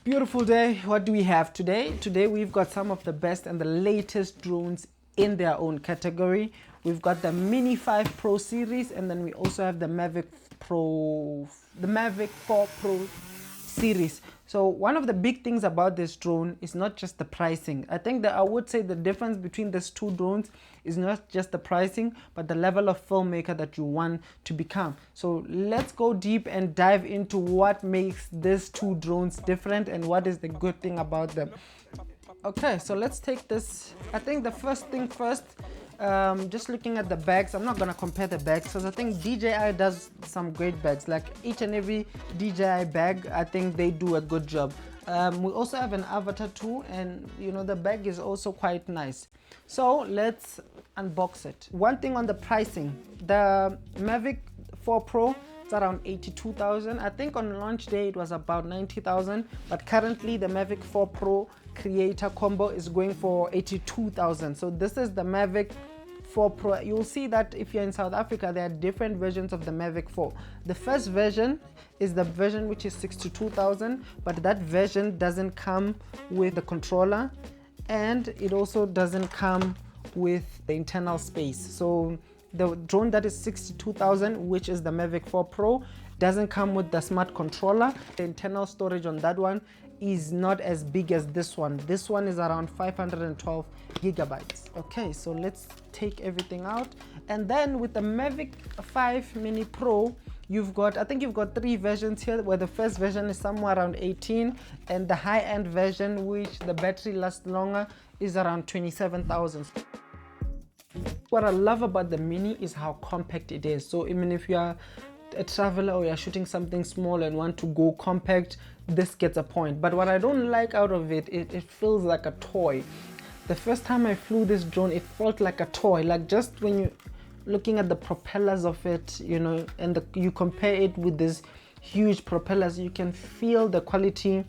Beautiful day. What do we have today? Today we've got some of the best and the latest drones in their own category. We've got the Mini 5 Pro series, and then we also have the Mavic 4 Pro series. So one of the big things about this drone is not just the pricing. I think that I would say the difference between these two drones is not just the pricing, but the level of filmmaker that you want to become. So let's go deep and dive into what makes these two drones different and what is the good thing about them. Okay, so let's take this. I think the first thing first, just looking at the bags, I'm not gonna compare the bags because I think DJI does some great bags. Like each and every DJI bag, I think they do a good job. We also have an avatar too, and you know, the bag is also quite nice. So let's unbox it. One thing on the pricing, the Mavic 4 Pro, it's around 82,000. I think on launch day it was about 90,000, but currently the Mavic 4 Pro creator combo is going for 82,000. So this is the Mavic 4 Pro. You'll see that if you're in South Africa, there are different versions of the Mavic 4. The first version is the version which is 62,000, but that version doesn't come with the controller, and it also doesn't come with the internal space. So the drone that is 62,000, which is the Mavic 4 Pro, doesn't come with the smart controller. The internal storage on that one is not as big as this one. This one is around 512 gigabytes. Okay, so let's take everything out. And then with the Mavic 5 Mini Pro, I think you've got three versions here, where the first version is somewhere around 18, and the high-end version, which the battery lasts longer, is around 27,000. What I love about the Mini is how compact it is. So even if you are a traveler or you're shooting something small and want to go compact, this gets a point. But what I don't like out of it, it feels like a toy. The first time I flew this drone, it felt like a toy. Like just when you looking at the propellers of it, you know, and you compare it with these huge propellers, you can feel the quality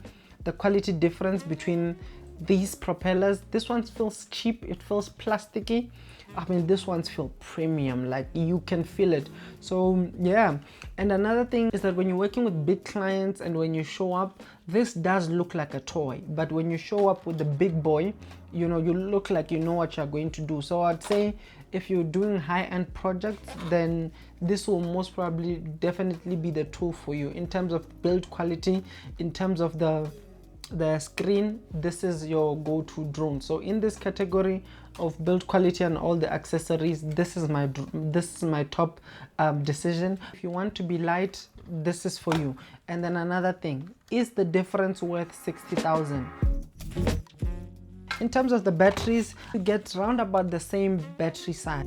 difference between these propellers. This one feels cheap, it feels plasticky. I mean, this ones feel premium, like you can feel it. So yeah. And another thing is that when you're working with big clients and when you show up, this does look like a toy, but when you show up with the big boy, you know, you look like you know what you're going to do. So I'd say if you're doing high-end projects, then this will most probably definitely be the tool for you in terms of build quality, in terms of the screen. This is your go-to drone. So in this category of build quality and all the accessories, this is my top decision. If you want to be light, this is for you. And then another thing, is the difference worth 60,000? In terms of the batteries, you get round about the same battery size.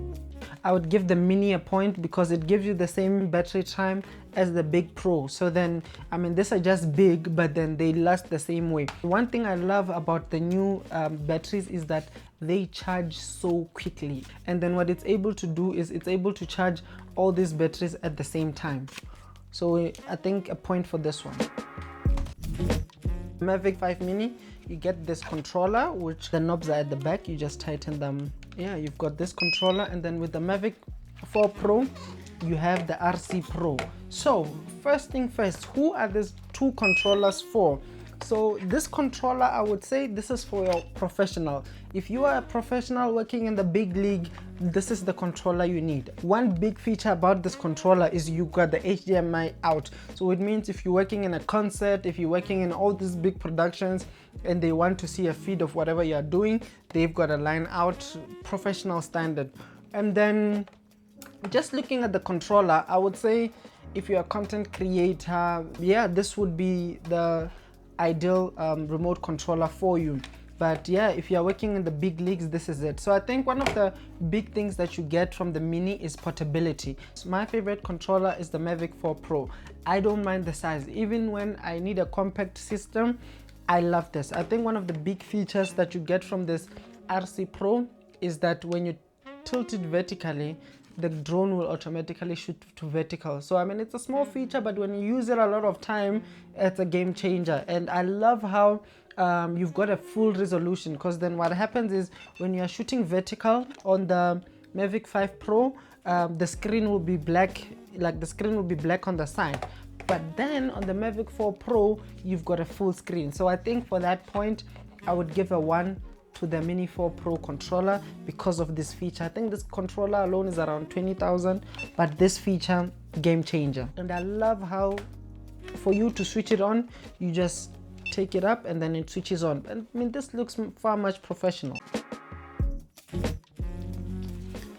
I would give the Mini a point because it gives you the same battery time as the Big Pro. So then, I mean, these are just big, but then they last the same way. One thing I love about the new batteries is that they charge so quickly. And then what it's able to do is it's able to charge all these batteries at the same time. So I think a point for this one. Mavic 5 Mini, you get this controller, which the knobs are at the back. You just tighten them. Yeah, you've got this controller. And then with the Mavic 4 Pro, you have the RC Pro. So first thing first, who are these two controllers for? So this controller, I would say this is for your professional. If you are a professional working in the big league, this is the controller you need. One big feature about this controller is you got the HDMI out. So it means if you're working in a concert, if you're working in all these big productions and they want to see a feed of whatever you're doing, they've got a line out, professional standard. And then just looking at the controller, I would say if you're a content creator, yeah, this would be the ideal remote controller for you. But yeah, if you're working in the big leagues, this is it. So I think one of the big things that you get from the Mini is portability. So my favorite controller is the Mavic 4 Pro. I don't mind the size. Even when I need a compact system, I love this. I think one of the big features that you get from this RC Pro is that when you tilt it vertically, the drone will automatically shoot to vertical. So I mean, it's a small feature, but when you use it a lot of time, it's a game changer. And I love how you've got a full resolution, because then what happens is when you're shooting vertical on the Mavic 5 Pro, the screen will be black, like the screen will be black on the side. But then on the Mavic 4 Pro, you've got a full screen. So I think for that point, I would give a 1 to the Mini 4 Pro controller because of this feature. I think this controller alone is around 20,000, but this feature, game changer. And I love how for you to switch it on, you just take it up and then it switches on. And I mean, this looks far much professional.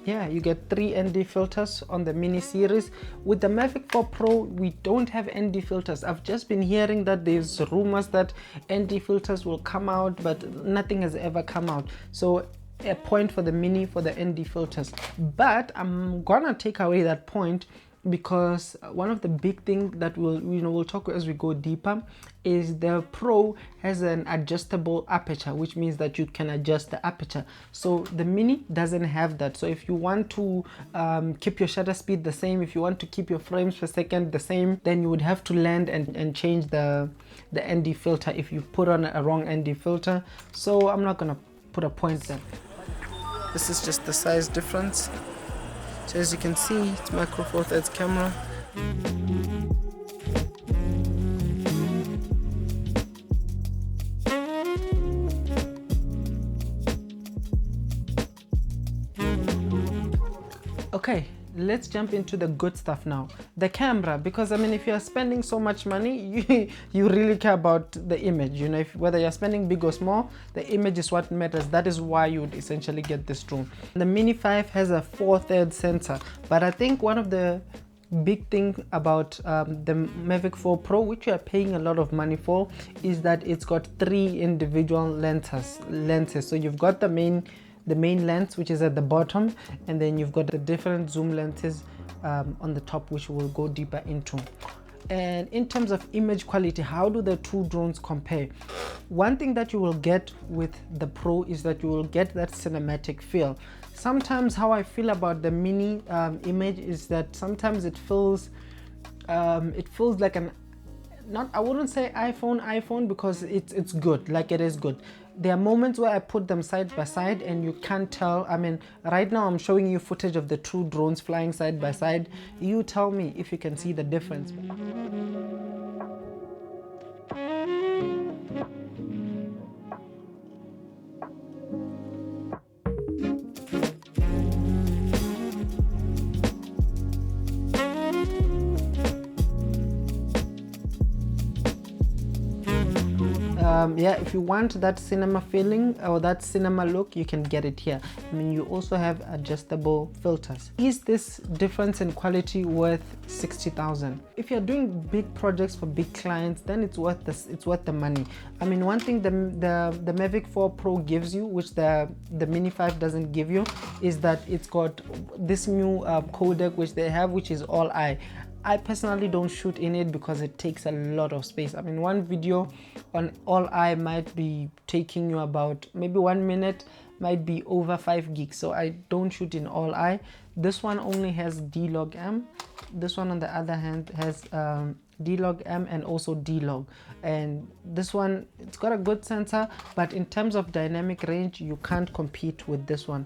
Yeah, you get 3 ND filters on the Mini series. With the Mavic 4 Pro, we don't have ND filters. I've just been hearing that there's rumors that ND filters will come out, but nothing has ever come out. So a point for the Mini for the ND filters. But I'm gonna take away that point, because one of the big things that we'll talk as we go deeper is the Pro has an adjustable aperture, which means that you can adjust the aperture. So the Mini doesn't have that. So if you want to keep your shutter speed the same, if you want to keep your frames per second the same, then you would have to land and change the ND filter if you put on a wrong ND filter. So I'm not gonna put a point there. This is just the size difference. So as you can see, it's Micro Four Thirds camera. Okay, let's jump into the good stuff now. The camera, because I mean, if you're spending so much money, you really care about the image. You know, whether you're spending big or small, the image is what matters. That is why you would essentially get this drone. The Mini 5 has a 4/3 sensor, but I think one of the big thing about the Mavic 4 Pro, which you are paying a lot of money for, is that it's got 3 individual lenses. So you've got the main lens, which is at the bottom, and then you've got the different zoom lenses on the top, which we'll go deeper into. And in terms of image quality, how do the two drones compare? One thing that you will get with the Pro is that you will get that cinematic feel. Sometimes how I feel about the Mini image is that sometimes it feels like an, I wouldn't say iPhone, because it's good, like it is good. There are moments where I put them side by side and you can't tell. I mean, right now I'm showing you footage of the two drones flying side by side. You tell me if you can see the difference. Yeah, if you want that cinema feeling or that cinema look, you can get it here. I mean, you also have adjustable filters. Is this difference in quality worth 60,000? If you're doing big projects for big clients, then it's worth the money. I mean, one thing the Mavic 4 Pro gives you, which the Mini 5 doesn't give you, is that it's got this new codec which they have, which is all eye. I personally don't shoot in it because it takes a lot of space. I mean, one video on all eye might be taking you about maybe 1 minute, might be over 5 gigs. So I don't shoot in all eye. This one only has D-Log M. This one on the other hand has D-Log M and also D-Log. And this one, it's got a good sensor, but in terms of dynamic range, you can't compete with this one.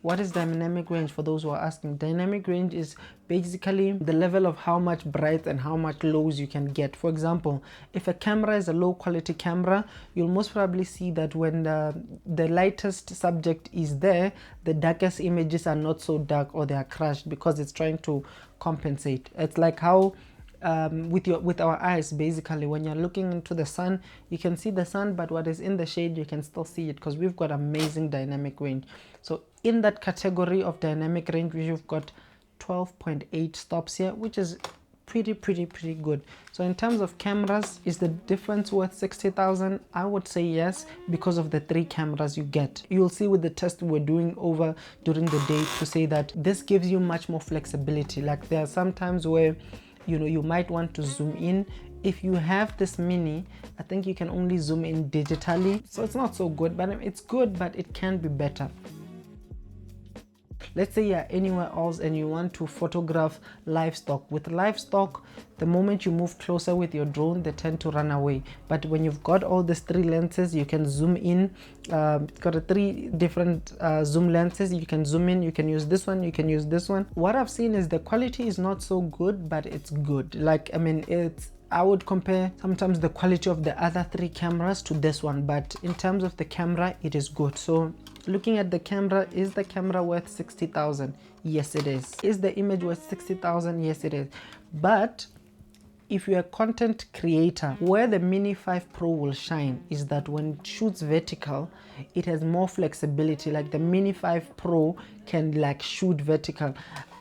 What is dynamic range, for those who are asking? Dynamic range is basically the level of how much bright and how much lows you can get. For example, if a camera is a low quality camera, you'll most probably see that when the lightest subject is there, the darkest images are not so dark or they are crushed because it's trying to compensate. It's like how with our eyes, basically, when you're looking into the sun, you can see the sun, but what is in the shade, you can still see it because we've got amazing dynamic range. So in that category of dynamic range, we've got 12.8 stops here, which is pretty good. So in terms of cameras, is the difference worth 60,000? I would say yes, because of the 3 cameras you get. You'll see with the test we're doing over during the day to say that this gives you much more flexibility. Like there are some times where you might want to zoom in. If you have this Mini, I think you can only zoom in digitally, so it's not so good, but it's good, but it can be better. let's say you're anywhere else and you want to photograph livestock. With livestock, the moment you move closer with your drone, they tend to run away. But when you've got all these 3 lenses, you can zoom in. It's got 3 different zoom lenses. You can zoom in, you can use this one, you can use this one. What I've seen is the quality is not so good, but it's good. Like, I mean, I would compare sometimes the quality of the other 3 cameras to this one, but in terms of the camera, it is good. So looking at the camera, is the camera worth 60,000? Yes, it is. Is the image worth 60,000? Yes, it is. But if you're a content creator, where the Mini 5 Pro will shine is that when it shoots vertical, it has more flexibility. Like the Mini 5 Pro can like shoot vertical.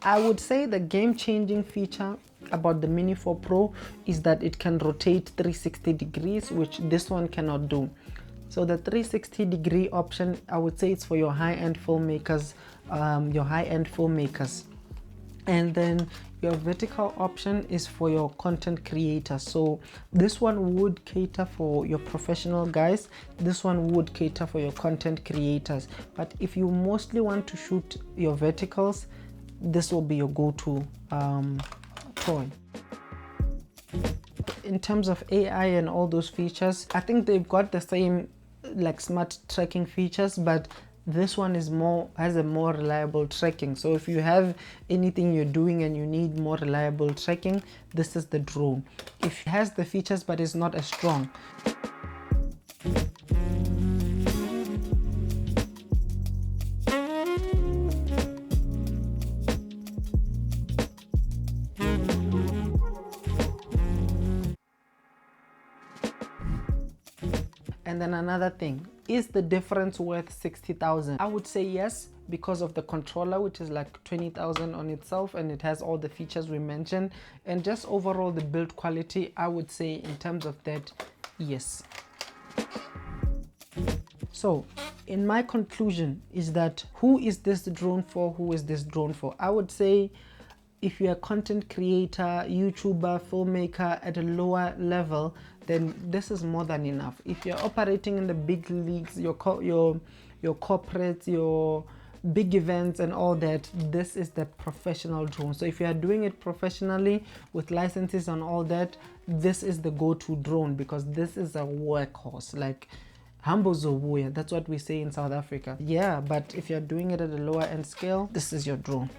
I would say the game-changing feature about the Mini 4 Pro is that it can rotate 360 degrees, which this one cannot do. So the 360 degree option, I would say it's for your high-end filmmakers, and then your vertical option is for your content creators. So this one would cater for your professional guys, this one would cater for your content creators. But if you mostly want to shoot your verticals, this will be your go-to toy. In terms of AI and all those features, I think they've got the same like smart tracking features, but this one is has a more reliable tracking. So if you have anything you're doing and you need more reliable tracking, this is the drone. If it has the features but it's not as strong. And then another thing, is the difference worth 60,000? I would say yes, because of the controller, which is like 20,000 on itself, and it has all the features we mentioned, and just overall the build quality. I would say in terms of that, yes. So in my conclusion is that, who is this drone for? Who is this drone for? I would say if you're a content creator, YouTuber, filmmaker at a lower level, then this is more than enough. If you're operating in the big leagues, your corporates, your big events and all that, this is the professional drone. So if you are doing it professionally with licenses and all that, this is the go-to drone, because this is a workhorse. Like Hambo Zobuya, that's what we say in South Africa. Yeah, but if you're doing it at a lower end scale, this is your drone.